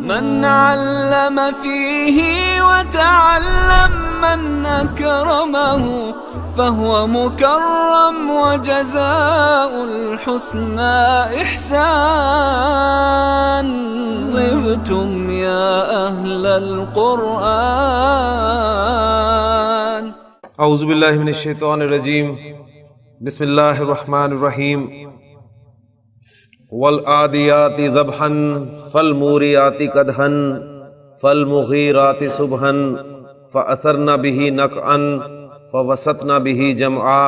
من علم فيه وتعلم من أكرمه فهو مكرم وجزاء الحسنى إحسان. طبتم يا أهل القرآن. اعوذ باللہ من الشیطان الرجیم. بسم اللہ الرحمن الرحیم. والعادیات ضبحا فالموریات قدحا فالمغیرات صبحا فأثرن به نقعا فوسطن به جمعا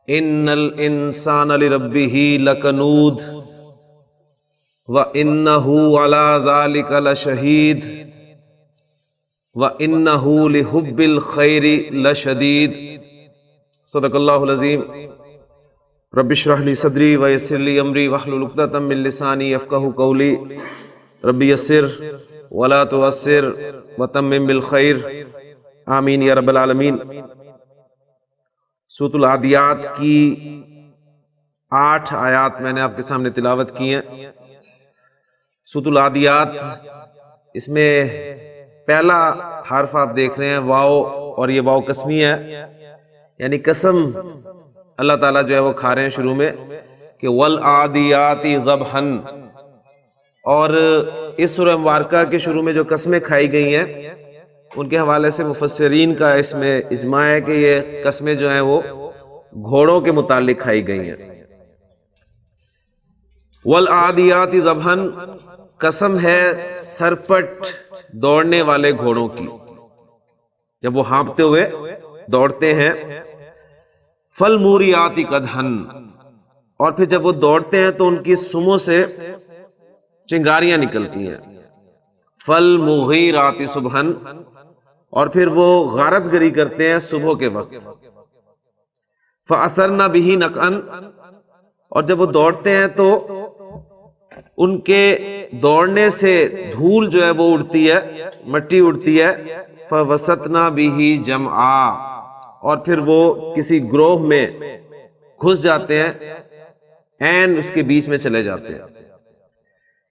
ان الانسان لربه لکنود وانه على ذلك لشهید وَإِنَّهُ لِحُبِّ الْخَيْرِ لَشَدِيدٌ. صدق اللہ العظیم. رب اشرح لي صدری ويسر لي امری واحلل عقدۃ من لسانی یفقہوا قولی. رب یسر ولا تعسر وتمم بالخیر. آمین یا رب العالمین. سورۃ العادیات کی 8 آیات میں نے آپ کے سامنے تلاوت کی ہیں. سورۃ العادیات، اس میں پہلا حرف آپ دیکھ رہے ہیں واو، اور یہ واو قسمی ہے، یعنی قسم اللہ تعالیٰ جو ہے وہ کھا رہے ہیں شروع میں کہ والعادیات ضبحا. اور اس سورہ مبارکہ کے شروع میں جو قسمیں کھائی گئی ہیں ان کے حوالے سے مفسرین کا اس میں اجماع ہے کہ یہ قسمیں جو ہیں وہ گھوڑوں کے متعلق کھائی گئی ہیں. والعادیات ضبحا قسم ہے سرپٹ دوڑنے والے گھوڑوں کی، جب وہ ہانپتے ہوئے دوڑتے ہیں. فالموریات قدحا، اور پھر جب وہ دوڑتے ہیں تو ان کی سموں سے چنگاریاں نکلتی ہیں. فالمغیرات صبحا، اور پھر وہ غارت گری کرتے ہیں صبح کے وقت. فاثرن به نقعا، اور جب وہ دوڑتے ہیں تو ان کے دوڑنے سے دھول جو ہے وہ اڑتی ہے، مٹی اڑتی ہے. فوسطنا به جمعا، اور پھر وہ کسی گروہ میں گھس جاتے ہیں، عین اس کے بیچ میں چلے جاتے ہیں.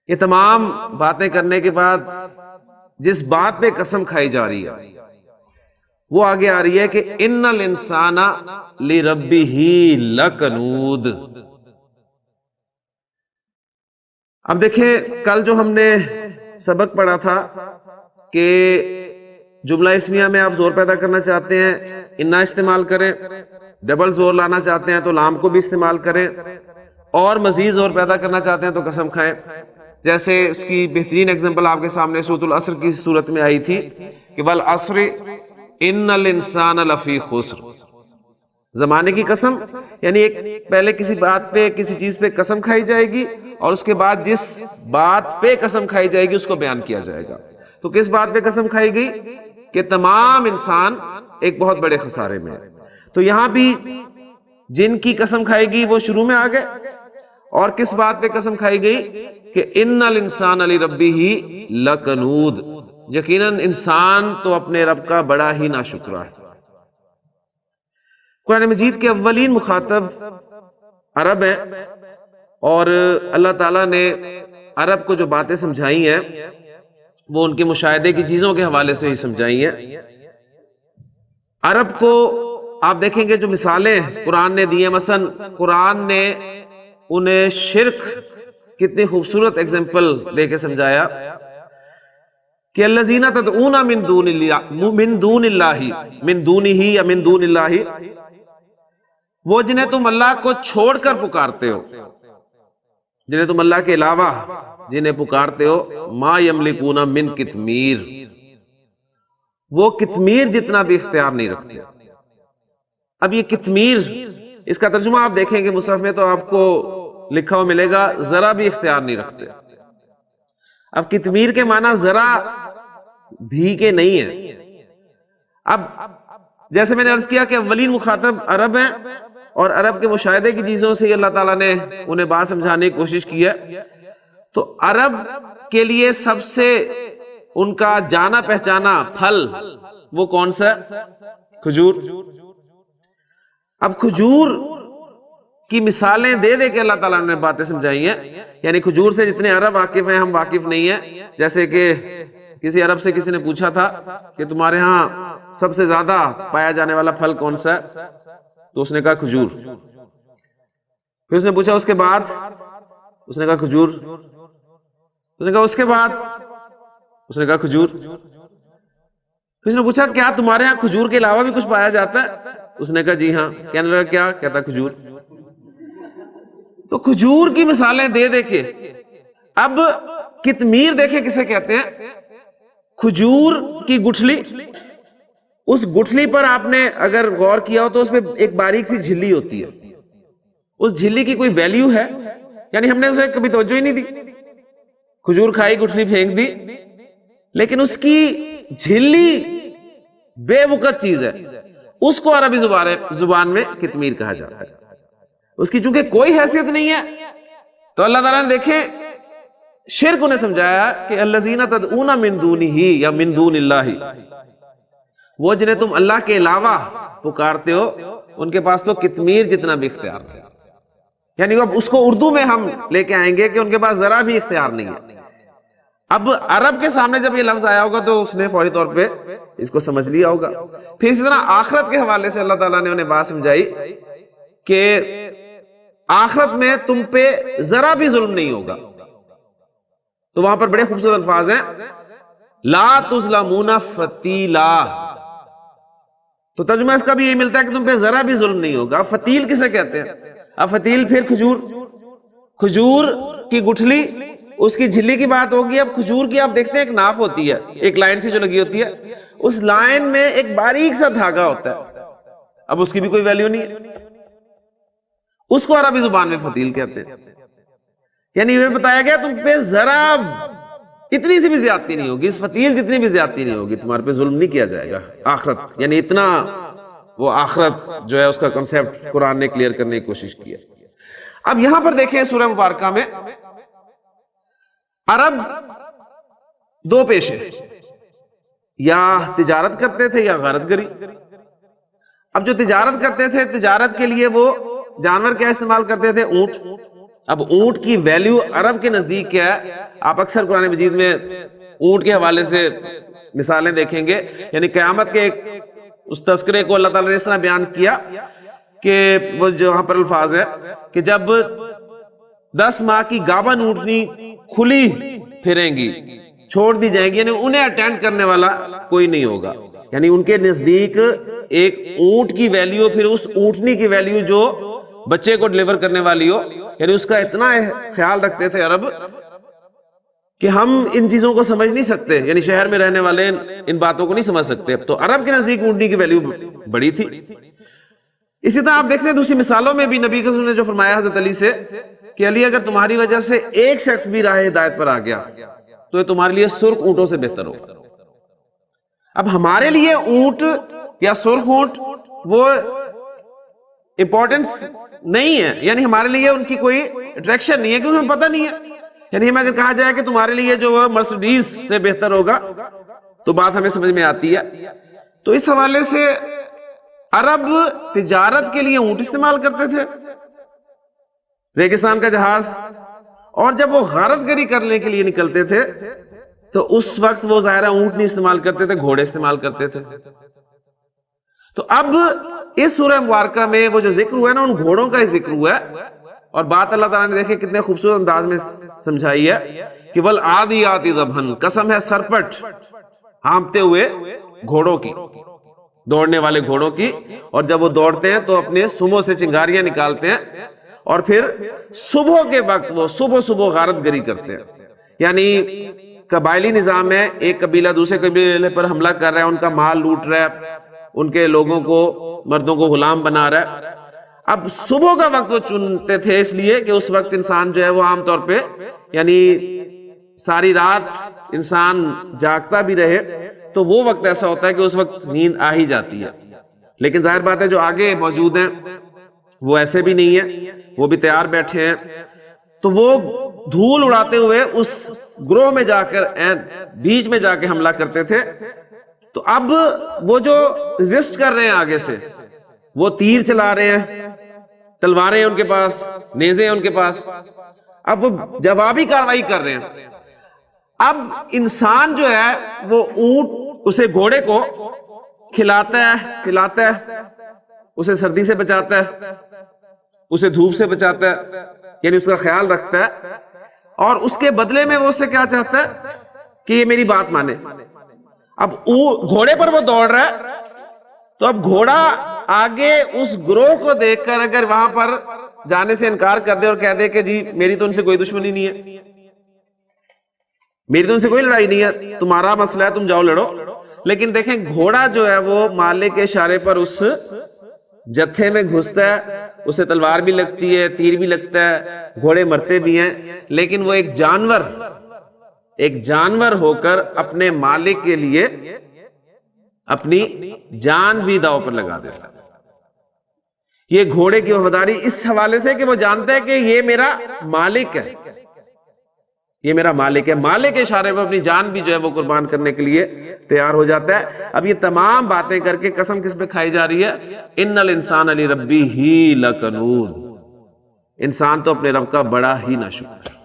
یہ تمام باتیں کرنے کے بعد جس بات پہ قسم کھائی جا رہی ہے وہ آگے آ رہی ہے کہ ان الانسان لربہ لکنود. اب دیکھیں، کل جو ہم نے سبق پڑھا تھا کہ جملہ اسمیہ میں آپ زور پیدا کرنا چاہتے ہیں انا استعمال کریں، ڈبل زور لانا چاہتے ہیں تو لام کو بھی استعمال کریں، اور مزید زور پیدا کرنا چاہتے ہیں تو قسم کھائیں. جیسے اس کی بہترین ایگزامپل آپ کے سامنے سورۃ العصر کی صورت میں آئی تھی کہ والعصر ان الانسان لفی خسر. زمانے کی قسم، یعنی ایک پہلے کسی بات پہ کسی چیز پہ قسم کھائی جائے گی اور اس کے بعد جس بات پہ قسم کھائی جائے گی اس کو بیان کیا جائے گا. تو کس بات پہ قسم کھائی گئی کہ تمام انسان ایک بہت بڑے خسارے میں ہے. تو یہاں بھی جن کی قسم کھائی گئی وہ شروع میں آ گئے، اور کس بات پہ قسم کھائی گئی کہ ان الانسان لربہ لکنود. یقیناً انسان تو اپنے رب کا بڑا ہی ناشکرا ہے. قرآن مجید کے اولین مخاطب عرب ہیں، اور اللہ تعالیٰ نے عرب کو جو باتیں سمجھائی ہیں وہ ان کے مشاہدے کی چیزوں کے حوالے سے ہی سمجھائی ہیں. عرب کو آپ دیکھیں گے جو مثالیں قرآن نے دی ہیں، مثلا قرآن نے انہیں شرک کتنی خوبصورت ایگزامپل دے کے سمجھایا کہ الذین تدعون من دون اللہ، وہ جنہیں تم اللہ کو چھوڑ کر پکارتے ہو، جنہیں تم اللہ کے علاوہ جنہیں پکارتے ہو، ما یملکون من قطمیر، وہ قطمیر جتنا بھی اختیار نہیں رکھتے. اب یہ قطمیر، اس کا ترجمہ آپ دیکھیں گے مصحف میں تو آپ کو لکھا ہوا ملے گا ذرا بھی اختیار نہیں رکھتے. اب قطمیر کے معنی ذرا بھی کے نہیں ہے. اب جیسے میں نے عرض کیا کہ اولین مخاطب عرب ہیں، اور عرب کے مشاہدے کی چیزوں سے اللہ تعالیٰ نے انہیں بات سمجھانے کی کوشش کی ہے. تو عرب کے لیے سب سے ان کا جانا پہچانا پھل وہ کون سا؟ کھجور. اب کھجور کی مثالیں دے دے کے اللہ تعالیٰ نے باتیں سمجھائی ہیں. یعنی کھجور سے جتنے عرب واقف ہیں ہم واقف نہیں ہیں. جیسے کہ کسی عرب سے کسی نے پوچھا تھا کہ تمہارے ہاں سب سے زیادہ پایا جانے والا پھل کون سا ہے؟ تو اس نے کہا کھجور. پھر اس نے پوچھا اس کے بعد؟ اس نے کہا کھجور. اس نے کہا اس کے بعد؟ اس نے کہا کھجور. پھر اس نے پوچھا کیا تمہارے ہاں کھجور کے علاوہ بھی کچھ پایا جاتا ہے؟ اس نے کہا جی ہاں. کہنے لگا کیا؟ کہتا کھجور. تو کھجور کی مثالیں دے دے کے. اب کتمیر دیکھیں کسے کہتے ہیں؟ کھجور کی گٹھلی. اس گٹھلی پر آپ نے اگر غور کیا ہو تو اس پہ ایک باریک سی جھلی ہوتی ہے. اس جھلی کی کوئی ویلیو ہے؟ یعنی ہم نے اسے کبھی توجہ ہی نہیں دی. کھجور کھائی، گٹھلی پھینک دی، لیکن اس کی جھلی بے وقت چیز ہے. اس کو عربی زبان میں کتمیر کہا جاتا ہے. اس کی چونکہ کوئی حیثیت نہیں ہے تو اللہ تعالیٰ نے دیکھیں شرک انہیں سمجھایا کہ الذین تدعون من دونہ یا من دون اللہ، وہ جنہیں تم اللہ کے علاوہ پکارتے ہو ان کے پاس تو کتمیر جتنا بھی اختیار ہے. یعنی اب اس کو اردو میں ہم لے کے آئیں گے کہ ان کے پاس ذرا بھی اختیار نہیں ہے. اب عرب کے سامنے جب یہ لفظ آیا ہوگا تو اس نے فوری طور پہ اس کو سمجھ لیا ہوگا. پھر اسی طرح آخرت کے حوالے سے اللہ تعالیٰ نے انہیں بات سمجھائی کہ آخرت میں تم پہ ذرا بھی ظلم نہیں ہوگا. تو وہاں پر بڑے خوبصورت الفاظ ہیں، لا تظلمون فتیلا. تو ترجمہ اس کا بھی یہی ملتا ہے کہ تم پہ ذرا بھی ظلم نہیں ہوگا. فتیل کسے کہتے ہیں؟ اب فتیل پھر کھجور، کھجور کی گٹھلی، اس کی جھلی کی بات ہوگی. اب کھجور کی آپ دیکھتے ہیں ایک ناف ہوتی ہے، ایک لائن سی جو لگی ہوتی ہے، اس لائن میں ایک باریک سا دھاگا ہوتا ہے. اب اس کی بھی کوئی ویلیو نہیں ہے. اس کو عربی زبان میں فتیل کہتے ہیں. یعنی یہ بتایا گیا تم پہ ذرا اتنی سی بھی زیادتی نہیں ہوگی، اس فتیل جتنی بھی زیادتی نہیں ہوگی، تمہارے پہ ظلم نہیں کیا جائے گا. آخرت یعنی اتنا وہ آخرت جو ہے اس کا کنسیپٹ قرآن نے کلیئر کرنے کی کوشش کی ہے. اب یہاں پر دیکھیں سورہ مبارکہ میں عرب دو پیشے، یا تجارت کرتے تھے یا غارت گری. اب جو تجارت کرتے تھے، تجارت کے لیے وہ جانور کیا استعمال کرتے تھے؟ اونٹ. اب اونٹ کی ویلیو عرب کے نزدیک کیا ہے؟ آپ اکثر قرآن مجید میں اونٹ کے حوالے سے مثالیں دیکھیں گے. یعنی قیامت کے اس تذکرے کو اللہ تعالیٰ نے اس طرح بیان کیا کہ وہ جو وہاں پر الفاظ ہے کہ جب 10 ماہ کی گابن اونٹنی کھلی پھریں گی، چھوڑ دی جائیں گی، یعنی انہیں اٹینڈ کرنے والا کوئی نہیں ہوگا. یعنی ان کے نزدیک ایک اونٹ کی ویلیو پھر اس اونٹنی کی ویلیو جو بچے کو ڈلیور کرنے والی ہو، یعنی اس کا اتنا خیال رکھتے تھے عرب کہ ہم ان چیزوں کو سمجھ نہیں سکتے. یعنی شہر میں رہنے والے ان باتوں کو نہیں سمجھ سکتے. تو عرب کے نزدیک اونٹنی کی ویلیو بڑی تھی. اسی طرح آپ دیکھتے ہیں دوسری مثالوں میں بھی نبی نے جو فرمایا حضرت علی سے کہ علی اگر تمہاری وجہ سے ایک شخص بھی راہ ہدایت پر آ گیا تو یہ تمہارے لیے سرخ اونٹوں سے بہتر ہوگا. اب ہمارے لیے اونٹ یا سرخ اونٹ وہ امپورٹنس نہیں ہے، یعنی ہمارے لیے ان کی کوئی اٹریکشن نہیں ہے کیونکہ ہمیں پتہ نہیں ہے. یعنی ہمیں اگر کہا جائے کہ تمہارے لیے جو مرسڈیز سے بہتر ہوگا تو بات ہمیں سمجھ میں آتی ہے. تو اس حوالے سے عرب تجارت کے لیے اونٹ استعمال کرتے تھے، ریگستان کا جہاز. اور جب وہ غارت گری کرنے کے لیے نکلتے تھے تو اس وقت وہ ظاہرہ اونٹ نہیں استعمال کرتے تھے، گھوڑے استعمال کرتے تھے. تو اب اس سورہ مبارکہ میں وہ جو ذکر ہوا ہے نا، ان گھوڑوں کا ہی ذکر ہوا ہے. اور بات اللہ تعالیٰ نے دیکھے کتنے خوبصورت انداز میں سمجھائی ہے کہ والعادیات ضبحا، قسم ہے سرپٹ ہانپتے ہوئے گھوڑوں کی، دوڑنے والے گھوڑوں کی. اور جب وہ دوڑتے ہیں تو اپنے سموں سے چنگاریاں نکالتے ہیں اور پھر صبح کے وقت وہ صبح غارت گری کرتے ہیں. یعنی قبائلی نظام ہے، ایک قبیلہ دوسرے قبیلے پر حملہ کر رہا ہے، ان کا مال لوٹ رہا ہے، ان کے لوگوں کو، مردوں کو غلام بنا رہا ہے. اب صبح کا وقت وہ چنتے تھے اس لیے کہ اس وقت انسان جو ہے وہ عام طور پہ یعنی ساری رات انسان جاگتا بھی رہے تو وہ وقت ایسا ہوتا ہے کہ اس وقت نیند آ ہی جاتی ہے. لیکن ظاہر بات ہے جو آگے موجود ہیں وہ ایسے بھی نہیں ہیں، وہ بھی تیار بیٹھے ہیں. تو وہ دھول اڑاتے ہوئے اس گروہ میں جا کر بیچ میں جا کے حملہ کرتے تھے. تو اب وہ جو ریزسٹ کر رہے ہیں آگے سے، وہ تیر چلا رہے ہیں، تلواریں ہیں ان کے پاس، نیزے ہیں ان کے پاس، اب وہ جوابی کاروائی کر رہے ہیں. اب انسان جو ہے وہ اونٹ اسے گھوڑے کو کھلاتا ہے، اسے سردی سے بچاتا ہے، اسے دھوپ سے بچاتا ہے، یعنی اس کا خیال رکھتا ہے، اور اس کے بدلے میں وہ اس سے کیا چاہتا ہے کہ یہ میری بات مانے. اب گھوڑے پر وہ دوڑ رہا ہے، تو اب گھوڑا آگے اس گروہ کو دیکھ کر اگر وہاں پر جانے سے انکار کر دے اور کہہ دے کہ جی میری تو ان سے کوئی دشمنی نہیں ہے، میری تو ان سے کوئی لڑائی نہیں ہے، تمہارا مسئلہ ہے، تم جاؤ لڑو. لیکن دیکھیں گھوڑا جو ہے وہ مالک کے اشارے پر اس جتھے میں گھستا ہے، اسے تلوار بھی لگتی ہے، تیر بھی لگتا ہے، گھوڑے مرتے بھی ہیں، لیکن وہ ایک جانور ہو کر اپنے مالک کے لیے اپنی جان بھی داؤ پر لگا دیتا ہے. یہ گھوڑے کی وفاداری اس حوالے سے کہ وہ جانتا ہے کہ یہ میرا مالک ہے، یہ میرا مالک ہے، مالک کے اشارے پر اپنی جان بھی جو ہے وہ قربان کرنے کے لیے تیار ہو جاتا ہے. اب یہ تمام باتیں کر کے قسم کس پہ کھائی جا رہی ہے؟ ان الانسان لربہ لکنود، انسان تو اپنے رب کا بڑا ہی ناشکر ہے.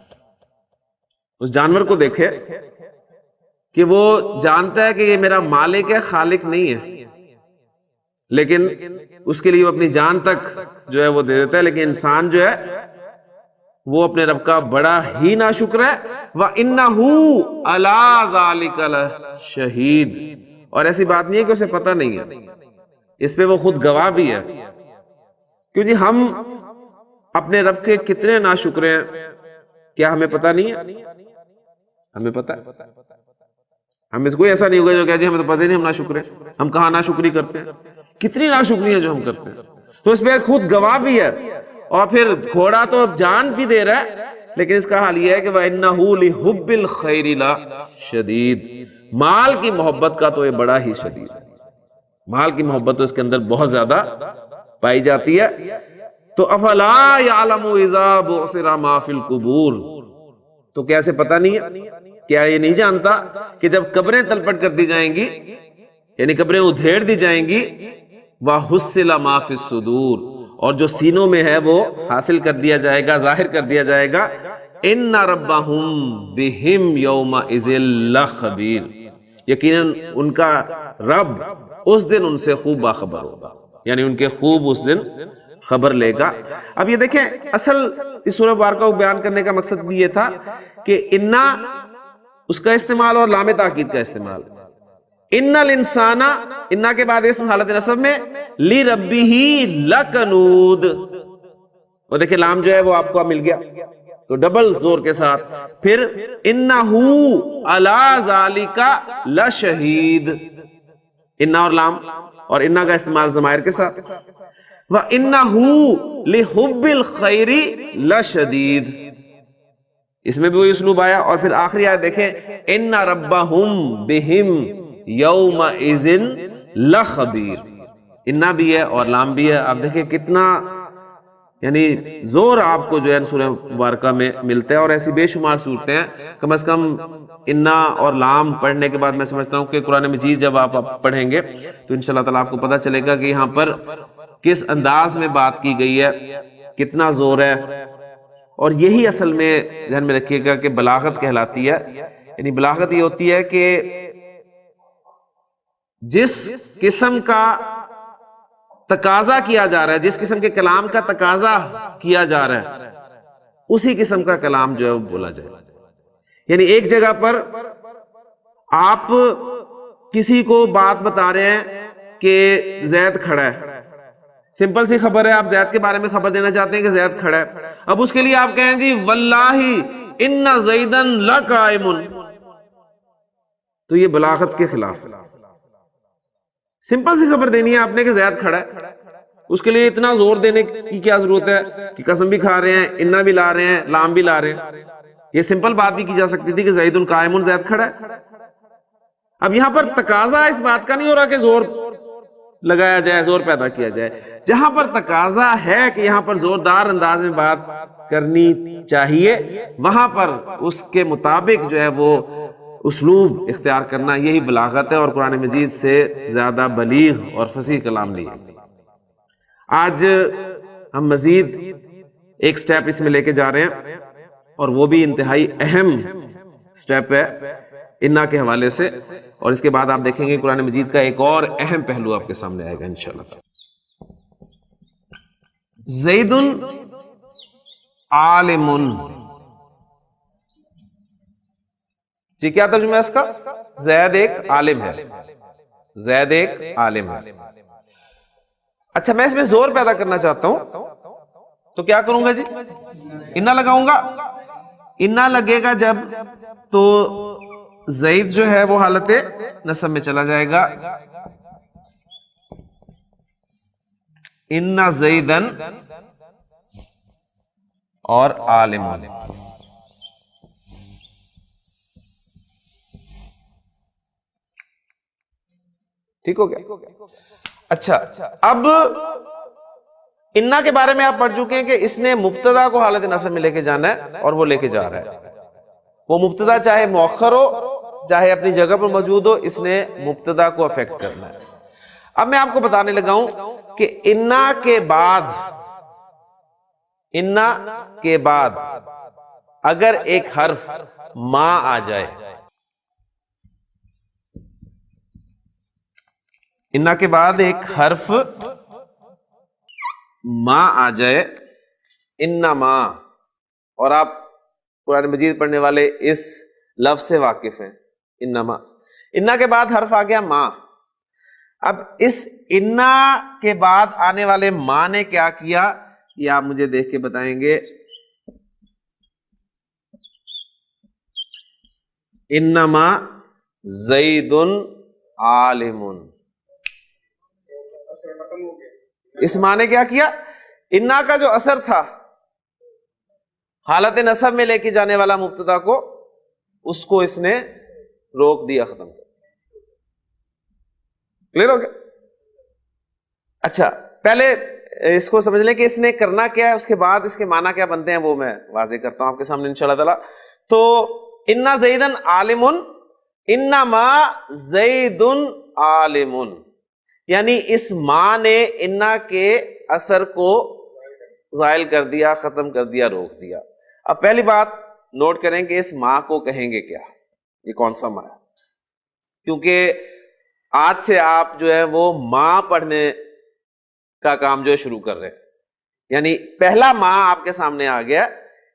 اس جانور کو دیکھے کہ وہ جانتا ہے کہ یہ میرا مالک ہے، خالق نہیں ہے، لیکن اس کے لیے وہ اپنی جان تک جو ہے وہ دے دیتا ہے. لیکن انسان جو ہے وہ اپنے رب کا بڑا ہی ناشکر ہے. وَإِنَّهُ عَلَىٰ ذَلِكَ لَشَهِيدٌ، اور ایسی بات نہیں ہے کہ اسے پتہ نہیں ہے، اس پہ وہ خود گواہ بھی ہے. کیوں جی ہم اپنے رب کے کتنے ناشکر ہیں، کیا ہمیں پتہ نہیں ہے؟ ہمیں پتہ ہے. ہم اس کوئی ایسا نہیں ہوگا جو کہہ جی ہمیں تو پتہ نہیں ہم ناشکر ہیں. ہم کہاں ناشکری کرتے ہیں، کتنی ناشکری ہے جو ہم کرتے ہیں. تو اس پہ خود گواہ بھی ہے. اور پھر گھوڑا تو جان بھی دے رہا ہے، لیکن اس کا حال یہ ہے کہ وَإِنَّهُ لِحُبِّ الْخَيْرِ لَشَدِيدٌ، مال کی محبت کا تو یہ بڑا ہی شدید ہے. مال کی محبت تو اس کے اندر بہت زیادہ پائی جاتی ہے. تو افلا یعلم اذا بعثر ما فی القبور، تو کیا اسے پتہ نہیں ہے، کیا یہ نہیں جانتا کہ جب قبریں تلپٹ کر دی جائیں گی، یعنی قبریں ادھیڑ دی جائیں گی، وَحُصِّلَ مَا فِي الصُّدُورِ، اور جو سینوں میں ہے وہ حاصل کر دیا جائے گا، ظاہر کر دیا جائے گا. ان ربہم بہم یومئذ لخبیر، یقیناً ان کا رب اس دن ان سے خوب باخبر ہوگا، یعنی ان کے خوب اس دن خبر لے گا. اب یہ دیکھیں اصل اس سورہ مبارکہ کو بیان کرنے کا مقصد بھی یہ تھا کہ انا اس کا استعمال اور لام تاکید کا استعمال. ان الانسان، انا کے بعد اسم حالت نصب میں، لربہ لکنود، اور دیکھیں لام جو ہے وہ آپ کو مل گیا تو ڈبل زور کے ساتھ. پھر انہ علی ذالک لشہید، انا اور لام اور انا کا استعمال ضمائر کے ساتھ. وَإِنَّهُ لِحُبِّ الْخَيْرِ لَشَدِيدٌ، اس میں بھی وہی اسلوب آیا. اور پھر آخری آیت دیکھیں، اِنَّ رَبَّهُمْ بِهِمْ يَوْمَئِذٍ لَخَبِيرٌ، انا بھی ہے اور لام بھی ہے. آپ دیکھیں کتنا یعنی زور آپ کو جو ہے سورہ مبارکہ میں ملتا ہے. اور ایسی بے شمار صورتیں ہیں، کم از کم انا اور لام پڑھنے کے بعد میں سمجھتا ہوں کہ قرآن مجید جب آپ پڑھیں گے تو انشاءاللہ تعالیٰ آپ کو پتہ چلے گا کہ یہاں پر کس انداز میں بات کی گئی ہے، کتنا زور ہے. اور یہی اصل میں ذہن میں رکھیے گا کہ بلاغت کہلاتی ہے. یعنی بلاغت یہ ہوتی ہے کہ جس قسم کا تقاضا کیا جا رہا ہے، جس قسم کے کلام کا تقاضا کیا جا رہا ہے، اسی قسم کا کلام جو ہے وہ بولا جائے. یعنی ایک جگہ پر آپ کسی کو بات بتا رہے ہیں کہ زید کھڑا ہے، سمپل سی خبر ہے، آپ زید کے بارے میں خبر دینا چاہتے ہیں کہ زید کھڑا ہے. اب اس کے لیے آپ کہیں جی واللہ ان زیدن لقائم، تو یہ بلاغت کے خلاف ہے. سمپل سی خبر دینی ہے آپ نے کہ زید کھڑا ہے، اس کے لیے اتنا زور دینے کی کیا ضرورت ہے کہ قسم بھی کھا رہے ہیں، انا بھی لا رہے ہیں، لام بھی لا رہے ہیں. یہ سمپل بات بھی کی جا سکتی تھی کہ زید قائم، زید کھڑا ہے. اب یہاں پر تقاضا اس بات کا نہیں ہو رہا کہ زور لگایا جائے، زور پیدا کیا جائے. جہاں پر تقاضا ہے کہ یہاں پر زوردار انداز میں بات کرنی چاہیے، وہاں پر اس کے مطابق جو ہے وہ اسلوب اختیار کرنا، یہی بلاغت ہے. اور قرآن مجید سے زیادہ بلیغ اور فصیح کلام نہیں ہے. آج ہم مزید ایک سٹیپ اس میں لے کے جا رہے ہیں اور وہ بھی انتہائی اہم سٹیپ ہے انا کے حوالے سے، اور اس کے بعد آپ دیکھیں گے قرآن مجید کا ایک اور اہم پہلو آپ کے سامنے آئے گا انشاءاللہ۔ زید عالم، جی کیا ترجمہ ہے اس کا؟ زید ایک عالم ہے، زید ایک عالم ہے۔ اچھا میں اس میں زور پیدا کرنا چاہتا ہوں تو کیا کروں گا جی؟ انا لگاؤں گا، انا لگے گا جب تو زید جو ہے وہ حالت نصب میں چلا جائے گا، انا زیدن اور عالم۔ ٹھیک ہو گیا؟ اچھا اب انا کے بارے میں آپ پڑھ چکے ہیں کہ اس نے مبتدا کو حالت نصب میں لے کے جانا ہے اور وہ لے کے جا رہا ہے۔ وہ مبتدا چاہے مؤخر ہو چاہے اپنی جگہ پر موجود ہو، اس نے مبتدا کو افیکٹ کرنا ہے۔ اب میں آپ کو بتانے لگا ہوں کہ انا کے بعد اگر ایک حرف ما آ جائے، انا کے بعد ایک حرف ما آ جائے، انما، اور آپ قرآن مجید پڑھنے والے اس لفظ سے واقف ہیں، انما، انا کے بعد حرف آ گیا ما۔ اب اس انا کے بعد آنے والے ما نے کیا کیا یہ آپ مجھے دیکھ کے بتائیں گے۔ انما زید عالم، اس ماں نے کیا کیا؟ انا کا جو اثر تھا حالت نصب میں لے کے جانے والا مبتدا کو، اس کو اس نے روک دیا، ختم کر۔ کلیئر ہو گیا؟ اچھا پہلے اس کو سمجھ لیں کہ اس نے کرنا کیا ہے، اس کے بعد اس کے معنی کیا بنتے ہیں وہ میں واضح کرتا ہوں آپ کے سامنے انشاءاللہ تعالی۔ تو انا زیدن عالم، انما زید عالم، یعنی اس ماں نے انا کے اثر کو زائل کر دیا، ختم کر دیا، روک دیا۔ اب پہلی بات نوٹ کریں کہ اس ماں کو کہیں گے کیا، یہ کون سا ماں ہے؟ کیونکہ آج سے آپ جو ہے وہ ماں پڑھنے کا کام جو ہے شروع کر رہے ہیں، یعنی پہلا ماں آپ کے سامنے آ گیا،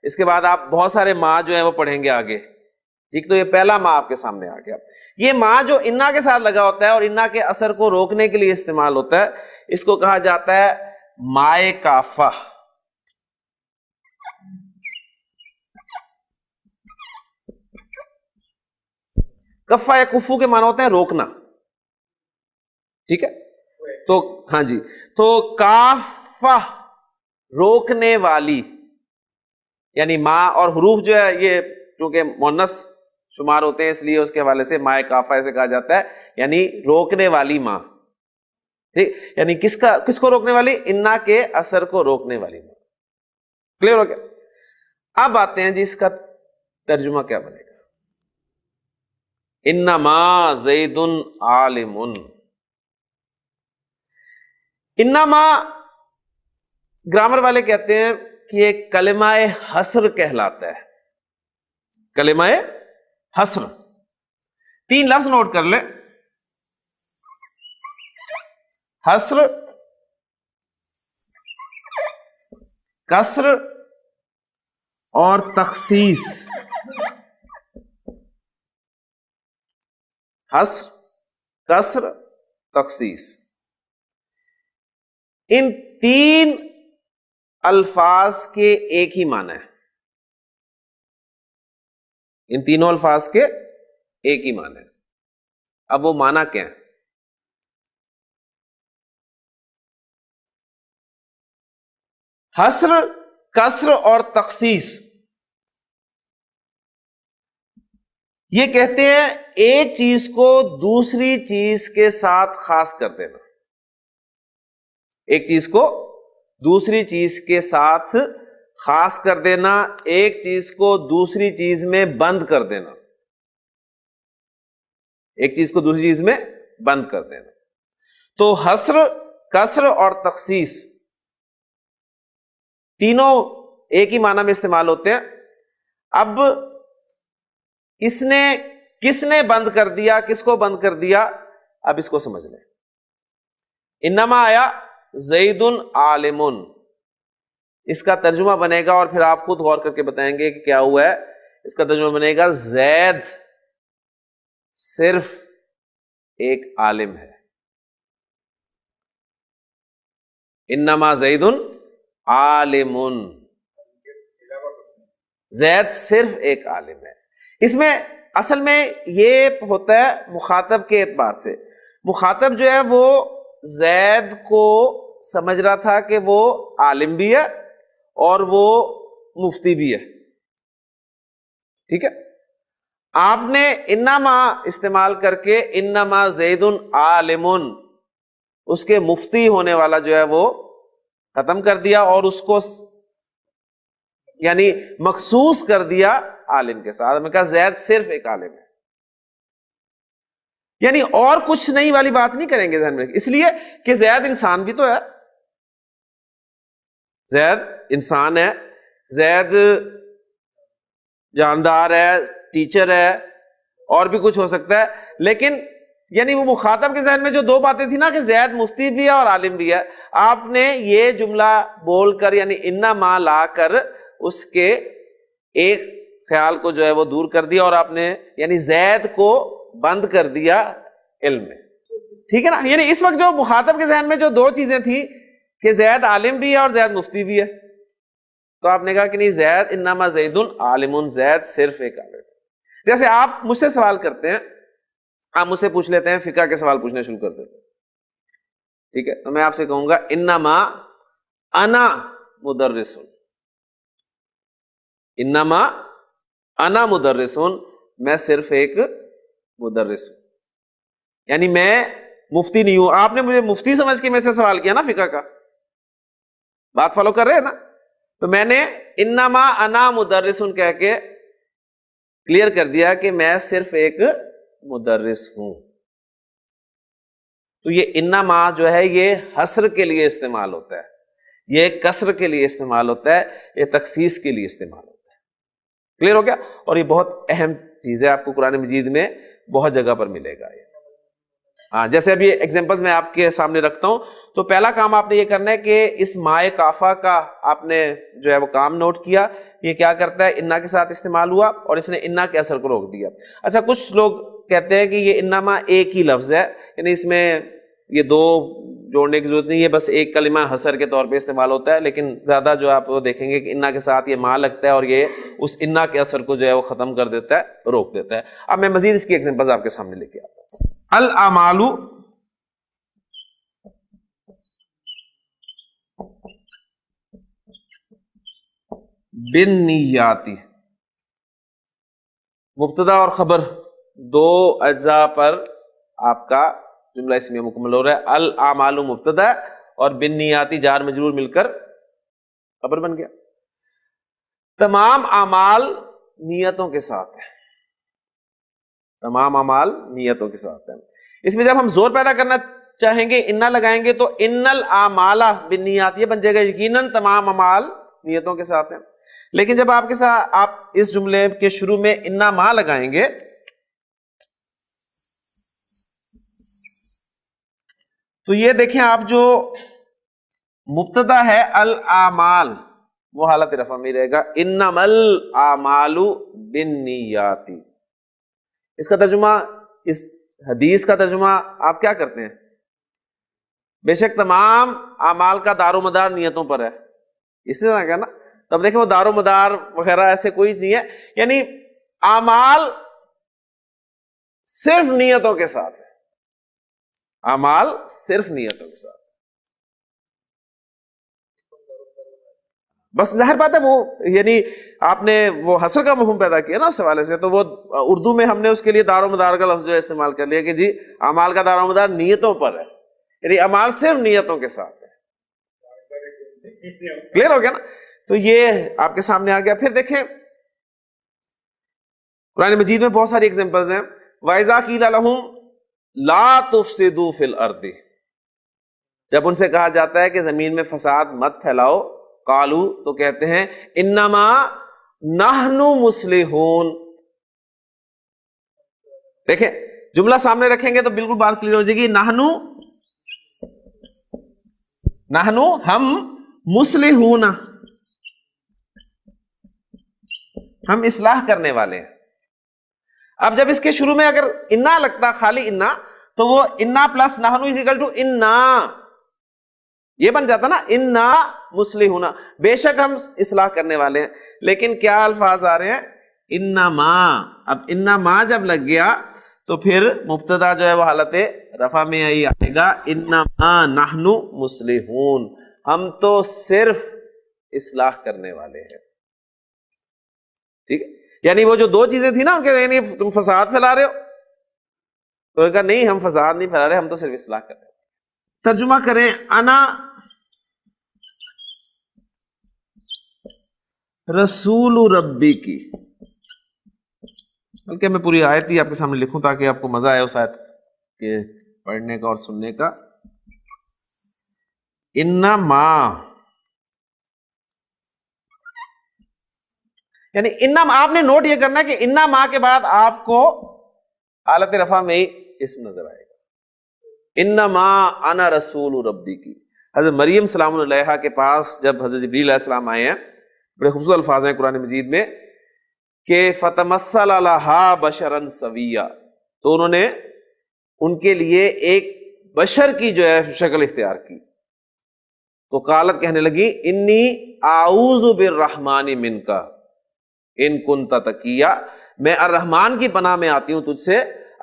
اس کے بعد آپ بہت سارے ماں جو ہے وہ پڑھیں گے آگے، ٹھیک؟ تو یہ پہلا ماں آپ کے سامنے آ گیا۔ یہ ماں جو انا کے ساتھ لگا ہوتا ہے اور انا کے اثر کو روکنے کے لیے استعمال ہوتا ہے، اس کو کہا جاتا ہے مائے کافہ۔ کفہ یا کفو کے معنی ہوتے ہیں روکنا، ٹھیک ہے؟ تو ہاں جی، تو کافہ روکنے والی، یعنی ماں، اور حروف جو ہے یہ چونکہ مؤنث شمار ہوتے ہیں اس لیے اس کے حوالے سے مائے کافہ ایسے کہا جاتا ہے، یعنی روکنے والی ماں، ٹھیک؟ یعنی کس کو روکنے والی؟ انا کے اثر کو روکنے والی ماں۔ کلیئر ہو گیا؟ اب آتے ہیں جی اس کا ترجمہ کیا بنے گا۔ انما زید عالم، انما گرامر والے کہتے ہیں کہ یہ کلمہ حصر کہلاتا ہے، کلمہ حصر۔ تین لفظ نوٹ کر لیں، حصر، کسر اور تخصیص۔ حصر، کسر، تخصیص، ان تین الفاظ کے ایک ہی معنی ہے، ان تینوں الفاظ کے ایک ہی معنی ہے۔ اب وہ معنی کیا ہے؟ حصر، کسر اور تخصیص، یہ کہتے ہیں ایک چیز کو دوسری چیز کے ساتھ خاص کر دینا، ایک چیز کو دوسری چیز کے ساتھ خاص کر دینا، ایک چیز کو دوسری چیز میں بند کر دینا، ایک چیز کو دوسری چیز میں بند کر دینا۔ تو حصر، کسر اور تخصیص تینوں ایک ہی معنی میں استعمال ہوتے ہیں. اب اس نے کس نے بند کر دیا, کس کو بند کر دیا, اب اس کو سمجھ لیں. انما آیا زید عالم, اس کا ترجمہ بنے گا, اور پھر آپ خود غور کر کے بتائیں گے کہ کیا ہوا ہے. اس کا ترجمہ بنے گا زید صرف ایک عالم ہے. انما زید عالم, زید صرف ایک عالم ہے. اس میں اصل میں یہ ہوتا ہے مخاطب کے اعتبار سے. مخاطب جو ہے وہ زید کو سمجھ رہا تھا کہ وہ عالم بھی ہے اور وہ مفتی بھی ہے, ٹھیک ہے. آپ نے انما استعمال کر کے انما زید عالم, اس کے مفتی ہونے والا جو ہے وہ ختم کر دیا, اور اس کو یعنی مخصوص کر دیا عالم کے ساتھ. میں کہا زید صرف ایک عالم ہے, یعنی اور کچھ نہیں والی بات نہیں کریں گے ذہن میں, اس لیے کہ زید انسان بھی تو ہے, زید انسان ہے, زید جاندار ہے, ٹیچر ہے, اور بھی کچھ ہو سکتا ہے. لیکن یعنی وہ مخاطب کے ذہن میں جو دو باتیں تھی نا کہ زید مفتی بھی ہے اور عالم بھی ہے, آپ نے یہ جملہ بول کر یعنی انما لا کر اس کے ایک خیال کو جو ہے وہ دور کر دیا, اور آپ نے یعنی زید کو بند کر دیا علم میں, ٹھیک ہے نا. یعنی اس وقت جو مخاطب کے ذہن میں جو دو چیزیں تھی کہ زید عالم بھی ہے اور زید مفتی بھی ہے, تو آپ نے کہا کہ نہیں, زید انما زید عالم, زید صرف ایک عالم. جیسے آپ مجھ سے سوال کرتے ہیں, آپ مجھ سے پوچھ لیتے ہیں, فقہ کے سوال پوچھنا شروع کر دیتے ہیں, ٹھیک ہے, تو میں آپ سے کہوں گا انما انا مدرس, انما انا مدرس, میں صرف ایک مدرس ہوں, یعنی میں مفتی نہیں ہوں. آپ نے مجھے مفتی سمجھ کے میں سے سوال کیا نا فقہ کا, بات فالو کر رہے ہیں نا, تو میں نے انما انا مدرس کہہ کے کلیئر کر دیا کہ میں صرف ایک مدرس ہوں. تو یہ انما جو ہے یہ حصر کے لیے استعمال ہوتا ہے, یہ کسر کے لیے استعمال ہوتا ہے, یہ تخصیص کے لیے استعمال ہوتا ہے. کلیئر ہو گیا؟ اور یہ بہت اہم چیز ہے, آپ کو قرآن مجید میں بہت جگہ پر ملے گا یہ. ہاں, جیسے ابھی ایگزامپلز میں آپ کے سامنے رکھتا ہوں, تو پہلا کام آپ نے یہ کرنا ہے کہ اس مائے کافا کا آپ نے جو ہے وہ کام نوٹ کیا. یہ کیا کرتا ہے, انا کے ساتھ استعمال ہوا اور اس نے انا کے اثر کو روک دیا. اچھا, کچھ لوگ کہتے ہیں کہ یہ انما ایک ہی لفظ ہے, یعنی اس میں یہ دو جوڑنے کی ضرورت نہیں, یہ بس ایک کلمہ حصر کے طور پہ استعمال ہوتا ہے. لیکن زیادہ جو آپ دیکھیں گے کہ انا کے ساتھ یہ ما لگتا ہے اور یہ اس انا کے اثر کو جو ہے وہ ختم کر دیتا ہے, روک دیتا ہے. اب میں مزید اس کی ایگزامپلز آپ کے سامنے لے کے آتا ہوں. الاعمال بالنیات, مبتدا اور خبر دو اجزاء پر آپ کا جملہ اسمیہ مکمل ہو رہا ہے. الاعمال مبتدا اور بالنیات جار مجرور مل کر خبر بن گیا. تمام اعمال نیتوں کے ساتھ ہیں, تمام اعمال نیتوں کے ساتھ ہیں. اس میں جب ہم زور پیدا کرنا چاہیں گے, انا لگائیں گے, تو ان الاعمال بالنیات یہ بن جائے گا یقیناً تمام اعمال نیتوں کے ساتھ ہیں. لیکن جب آپ کے ساتھ آپ اس جملے کے شروع میں انا ما لگائیں گے, تو یہ دیکھیں آپ جو مبتدا ہے الاعمال وہ حالت رفع میں رہے گا, انما الاعمال بالنیات. اس کا ترجمہ, اس حدیث کا ترجمہ آپ کیا کرتے ہیں؟ بے شک تمام اعمال کا دار و مدار نیتوں پر ہے, اس سے کہنا. تب دیکھیں وہ دار و مدار وغیرہ ایسے کوئی نہیں ہے, یعنی اعمال صرف نیتوں کے ساتھ ہے, اعمال صرف نیتوں کے ساتھ. بس ظاہر بات ہے وہ یعنی آپ نے وہ حصر کا مفہوم پیدا کیا نا اس حوالے سے, تو وہ اردو میں ہم نے اس کے لیے دار و مدار کا لفظ جو ہے استعمال کر لیا کہ جی اعمال کا دار و مدار نیتوں پر ہے, یعنی اعمال صرف نیتوں کے ساتھ ہے. کلیئر ہو گیا نا؟ تو یہ آپ کے سامنے آ گیا. پھر دیکھیں قرآن مجید میں بہت ساری ایگزامپلز ہیں. وَإِذَا قِيلَ لَهُمْ لَا تُفْسِدُوا فِي الْأَرْضِ, جب ان سے کہا جاتا ہے کہ زمین میں فساد مت پھیلاؤ, قالو تو کہتے ہیں انما نحن مصلحون. دیکھیں جملہ سامنے رکھیں گے تو بالکل بات کلیئر ہو جائے گی. نحنو ہم، مصلحون ہم اصلاح کرنے والے ہیں. اب جب اس کے شروع میں اگر انا لگتا، خالی انا، تو وہ انا پلس نحنو از اکول ٹو انا، یہ بن جاتا نا انا مصلحون. بے شک ہم اصلاح کرنے والے ہیں. لیکن کیا الفاظ آ رہے ہیں؟ انما. اب انما جب لگ گیا تو پھر مبتدا جو ہے وہ حالت رفع میں آئی آئے گا. انما نحن مصلحون، ہم تو صرف اصلاح کرنے والے ہیں. ٹھیک ہے، یعنی وہ جو دو چیزیں تھیں نا ان کے، یعنی تم فساد پھیلا رہے ہو، تو انہوں نے کہا نہیں ہم فساد نہیں پھیلا رہے، ہم تو صرف اصلاح کر رہے ہیں. ترجمہ کریں انا رسول ربی کی، بلکہ میں پوری آیت ہی آپ کے سامنے لکھوں تاکہ آپ کو مزہ آئے اس آیت کے پڑھنے کا اور سننے کا. انما، یعنی انما، آپ نے نوٹ یہ کرنا ہے کہ انما کے بعد آپ کو حالت رفع میں ہی اسم نظر آئے گا. انما انا رسول ربی کی. حضرت مریم سلام اللہ علیہا کے پاس جب حضرت جبریل علیہ السلام آئے ہیں، بڑے خوبصورت الفاظ ہیں قرآن مجید میں کہ فتمثل لہا بشرا سویا، تو انہوں نے ان کے لیے ایک بشر کی جو ہے شکل اختیار کی. تو قالت کہنے لگی انی اعوذ بالرحمن منک ان کنت تقیا، میں الرحمن کی پناہ میں آتی ہوں تجھ سے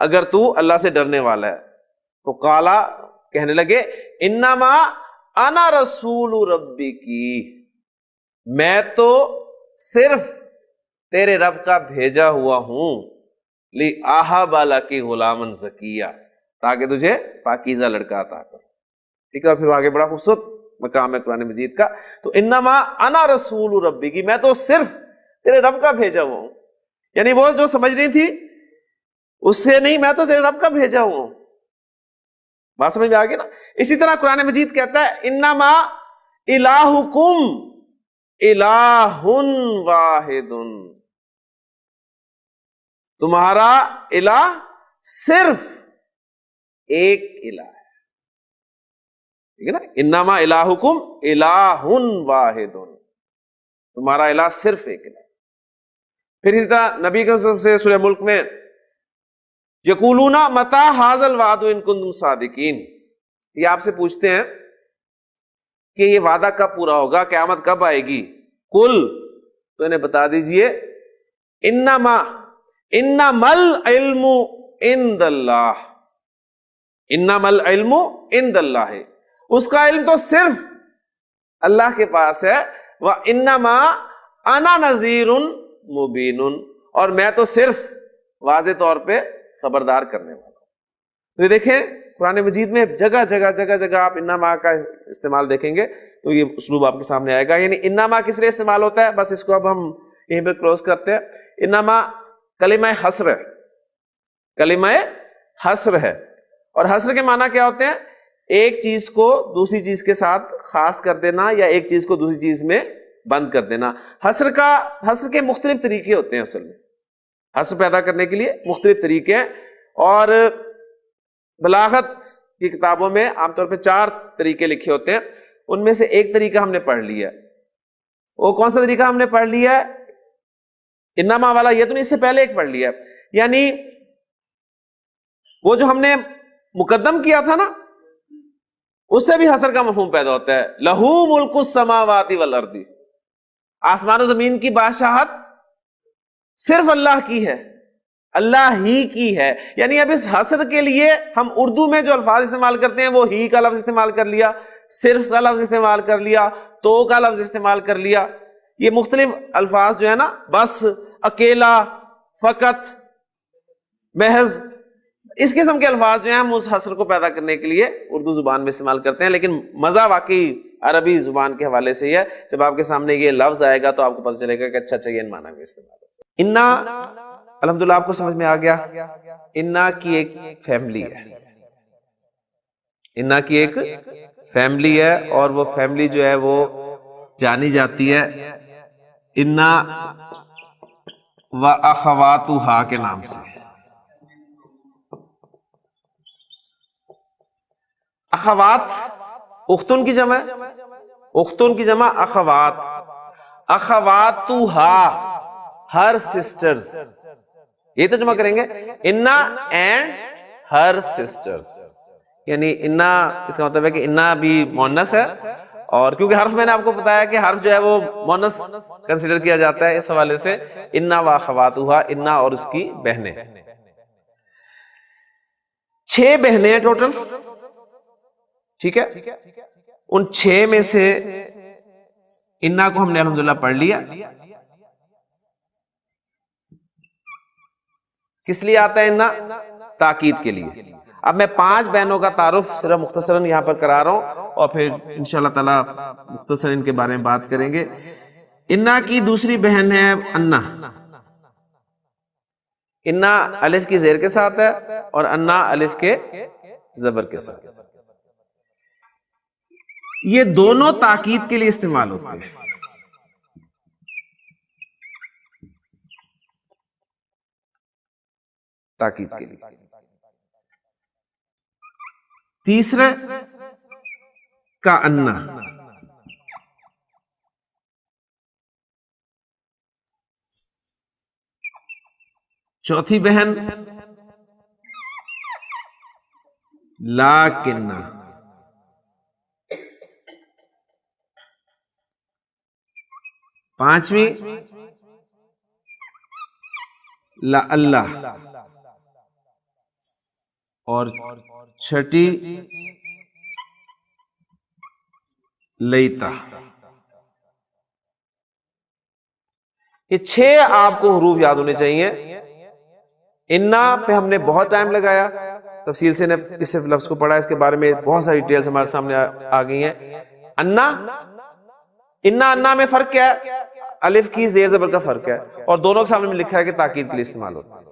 اگر تو اللہ سے ڈرنے والا ہے. تو قالا کہنے لگے انما انا رسول ربی کی، میں تو صرف تیرے رب کا بھیجا ہوا ہوں، لی اہب لک غلاما زکیا، تاکہ تجھے پاکیزہ لڑکا عطا کروں. ٹھیک ہے، اور پھر آگے بڑا خوبصورت مقام ہے قرآن مجید کا. تو انما انا رسول ربی کی، میں تو صرف تیرے رب کا بھیجا ہوا ہوں. یعنی وہ جو سمجھ رہی تھی اس سے نہیں، میں تو تیرے رب کا بھیجا ہوا ہوں. بات سمجھ میں آ گئی نا. اسی طرح قرآن مجید کہتا ہے انما الہکم الہ واحد، تمہارا الہ صرف ایک الہ ہے. ٹھیک ہے نا، انما الہکم الہ واحد، تمہارا الہ صرف ایک الہ. پھر اسی طرح نبی کے سے سورہ ملک میں یقولون متی ھذا الوعد ان کنتم صادقین، یہ آپ سے پوچھتے ہیں کہ یہ وعدہ کب پورا ہوگا، قیامت کب آئے گی. قل، تو انہیں بتا دیجئے انما العلم عند اللہ، انما العلم عند اللہ، اس کا علم تو صرف اللہ کے پاس ہے. وانما انا نذیر مبین، اور میں تو صرف واضح طور پہ خبردار کرنے والا ہوں. تو یہ دیکھیں قرآن مجید میں جگہ جگہ آپ انما کا استعمال دیکھیں گے تو یہ اسلوب آپ کے سامنے آئے گا. یعنی انما کس لیے استعمال ہوتا ہے، بس اس کو اب ہم یہیں پہ کلوز کرتے ہیں. انما کلمہ حصر ہے، کلمہ حصر ہے، اور حصر کے معنی کیا ہوتے ہیں؟ ایک چیز کو دوسری چیز کے ساتھ خاص کر دینا یا ایک چیز کو دوسری چیز میں بند کر دینا. حصر کے مختلف طریقے ہوتے ہیں. اصل میں حصر پیدا کرنے کے لیے مختلف طریقے ہیں، اور بلاغت کی کتابوں میں عام طور پہ 4 طریقے لکھے ہوتے ہیں. ان میں سے ایک طریقہ ہم نے پڑھ لیا ہے. وہ کون سا طریقہ ہم نے پڑھ لیا ہے؟ انما والا. یہ تو نہیں، اس سے پہلے ایک پڑھ لیا ہے. یعنی وہ جو ہم نے مقدم کیا تھا نا، اس سے بھی حصر کا مفہوم پیدا ہوتا ہے. لہو ملک السماوات والارض، آسمان و زمین کی بادشاہت صرف اللہ کی ہے، اللہ ہی کی ہے. یعنی اب اس حصر کے لیے ہم اردو میں جو الفاظ استعمال کرتے ہیں وہ ہی کا لفظ استعمال کر لیا، صرف کا لفظ استعمال کر لیا، تو کا لفظ استعمال کر لیا. یہ مختلف الفاظ جو ہے نا، بس، اکیلا، فقط، محض، اس قسم کے الفاظ جو ہیں ہم اس حصر کو پیدا کرنے کے لیے اردو زبان میں استعمال کرتے ہیں. لیکن مزہ واقعی عربی زبان کے حوالے سے ہی ہے. جب آپ کے سامنے یہ لفظ آئے گا تو آپ کو پتہ چلے گا کہ اچھا یہ ان معنی میں استعمال ہے. انا، الحمدللہ آپ کو سمجھ میں آ گیا. انا کی ایک فیملی ہے، انا کی ایک فیملی ہے، اور وہ فیملی جو ہے وہ جانی جاتی ہے انا و اخواتہا کے نام سے. اخوات اختن کی جمع ہے، اختن کی جمع اخوات، اخواتہا ہر سسٹرز، یہ ترجمہ کریں گے انا اینڈ ہر سسٹرز. یعنی انا اس کا مطلب ہے کہ انا بھی مؤنث ہے، اور کیونکہ حرف میں نے آپ کو بتایا کہ حرف جو ہے وہ مؤنث کنسیڈر کیا جاتا ہے، اس حوالے سے انا و اخواتہا، انا اور اس کی بہنیں. 6 بہنیں ہیں ٹوٹل، ٹھیک ہے. ان 6 میں سے انا کو ہم نے الحمدللہ پڑھ لیا. کس لیے آتا ہے انا؟ تاکید کے لیے. اب میں 5 بہنوں کا تعارف صرف مختصراً یہاں پر کرا رہا ہوں، اور پھر انشاءاللہ تعالی مختصر ان کے بارے میں بات کریں گے. انا کی دوسری بہن ہے انا. انا الف کی زیر کے ساتھ ہے اور انا الف کے زبر کے ساتھ. یہ دونوں تاکید کے لیے استعمال ہوتے ہیں. تاکید کے لیے. تیسرے کا انا، چوتھی بہن لاکنہ، پانچویں لا اللہ، اور چھٹی لیتا. یہ 6 آپ کو حروف یاد ہونے چاہیے. انا پہ ہم نے بہت ٹائم لگایا، تفصیل سے نے اس لفظ کو پڑھا، اس کے بارے میں بہت ساری ڈیٹیلز ہمارے سامنے آ گئی ہیں. انا میں فرق کیا ہے؟ الف کی زیر زبر کا فرق ہے، اور دونوں کے سامنے میں لکھا ہے کہ تاکید کے لیے استعمال ہوتا ہے.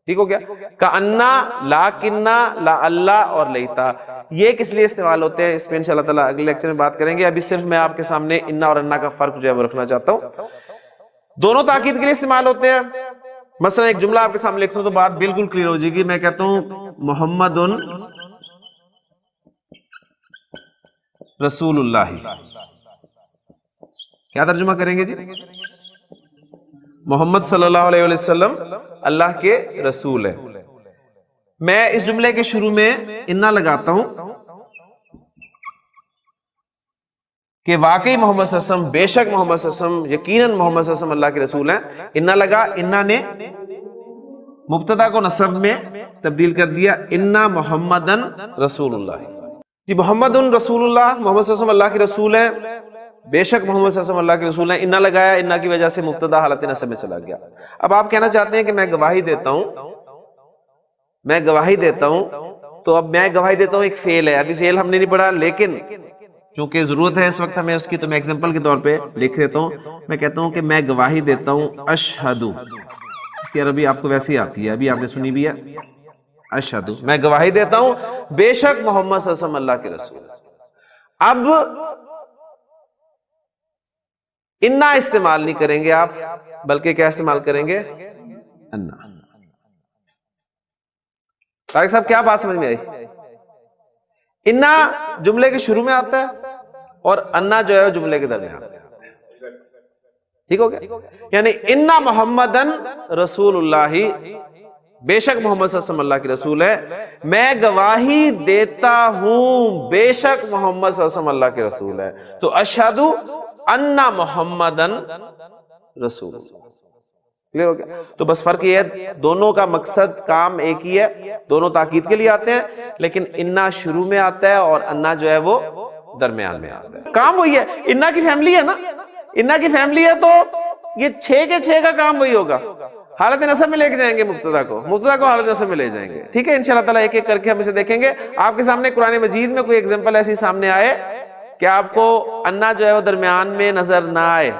ٹھیک ہو گیا؟ کأنا، لاکنہ، لا اللہ اور لیتا، یہ کس لیے استعمال ہوتے ہیں اس پہ انشاءاللہ تعالیٰ اگلے لیکچر میں بات کریں گے. ابھی صرف میں آپ کے سامنے انا اور انا کا فرق جو ہے وہ رکھنا چاہتا ہوں. دونوں تاکید کے لیے استعمال ہوتے ہیں. مثلا ایک جملہ آپ کے سامنے لکھتا ہوں تو بات بالکل کلیئر ہو جائے گی. میں کہتا ہوں محمد رسول اللہ، کیا ترجمہ کریں گے جی؟ محمد صلی اللہ علیہ وسلم اللہ کے رسول ہے. میں اس جملے کے شروع میں انا لگاتا ہوں کہ واقعی محمد صلی اللہ علیہ وسلم، بے شک محمد صلی اللہ علیہ وسلم، یقیناً محمد صلی اللہ علیہ وسلم اللہ کے رسول ہیں. انا لگا، انا نے مبتدا کو نصب میں تبدیل کر دیا، انا محمدن رسول اللہ. جی محمدن رسول اللہ، محمد صلی اللہ علیہ وسلم اللہ کے رسول ہیں، بے شک محمد صلی اللہ علیہ وسلم اللہ کے رسول ہیں. انا لگایا، انا کی وجہ سے مبتدا حالت نصب میں چلا گیا. اب آپ کہنا چاہتے ہیں کہ میں گواہی دیتا ہوں، میں گواہی دیتا ہوں، تو اب میں گواہی دیتا ہوں ایک فعل ہے. ابھی فعل ہم نے نہیں پڑھا، لیکن چونکہ ضرورت ہے اس وقت ہمیں اس کی، تو میں ایگزامپل کے طور پہ لکھ دیتا ہوں. میں کہتا ہوں کہ میں گواہی دیتا ہوں اشہدو، اس کی عربی آپ کو ویسے ہی آتی ہے، ابھی آپ نے سنی بھی ہے. اشہدو، میں گواہی دیتا ہوں بے شک محمد صلی اللہ علیہ وسلم اللہ کے رسول. اب انا استعمال نہیں کریں گے آپ، بلکہ کیا استعمال کریں گے؟ انا. طارق صاحب کیا بات سمجھ میں آئی؟ انا جملے کے شروع میں آتا ہے اور انا جو ہے جملے کے درمیان. ٹھیک ہو گیا؟ یعنی انا محمدن رسول اللہ، بے شک محمد صلی اللہ علیہ وسلم اللہ کے رسول ہے. میں گواہی دیتا ہوں بے شک محمد صلی اللہ علیہ وسلم اللہ کے رسول ہے. تو اشہد ان محمدن رسول. کلیئر ہو گیا؟ تو بس فرق یہ ہے، دونوں کا مقصد کام ایک ہی ہے، دونوں تاکید کے لیے آتے ہیں، لیکن انا شروع میں آتا ہے اور انا جو ہے وہ درمیان میں آتا ہے. کام وہی ہے، انا کی فیملی ہے نا، انا کی فیملی ہے، تو یہ 6 کے 6 کا کام وہی ہوگا. حالت نصب میں لے کے جائیں گے مبتدا کو حالت نصب میں لے جائیں گے. ٹھیک ہے؟ انشاءاللہ تعالیٰ ایک ایک کر کے ہم اسے دیکھیں گے. آپ کے سامنے قرآن مجید میں کوئی ایگزامپل ایسی سامنے آئے کہ آپ کو انا جو ہے وہ درمیان میں نظر نہ آئے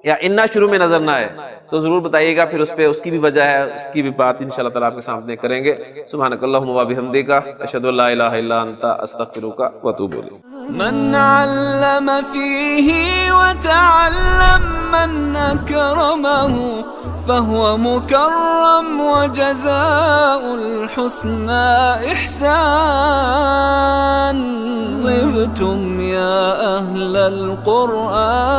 یا انا شروع میں نظر نہ آئے تو ضرور بتائیے گا، پھر اس پہ اس کی بھی وجہ ہے، اس کی بھی بات انشاءاللہ تعالیٰ آپ کے سامنے کریں گے. سبحانک اللہم و بحمدک، اشہد ان لا الہ الا انت، استغفرک و اتوب الیک. من علم فيه وتعلم من أكرمه فهو مكرم وجزاء الحسنى إحسان. طبتم يا أهل القرآن.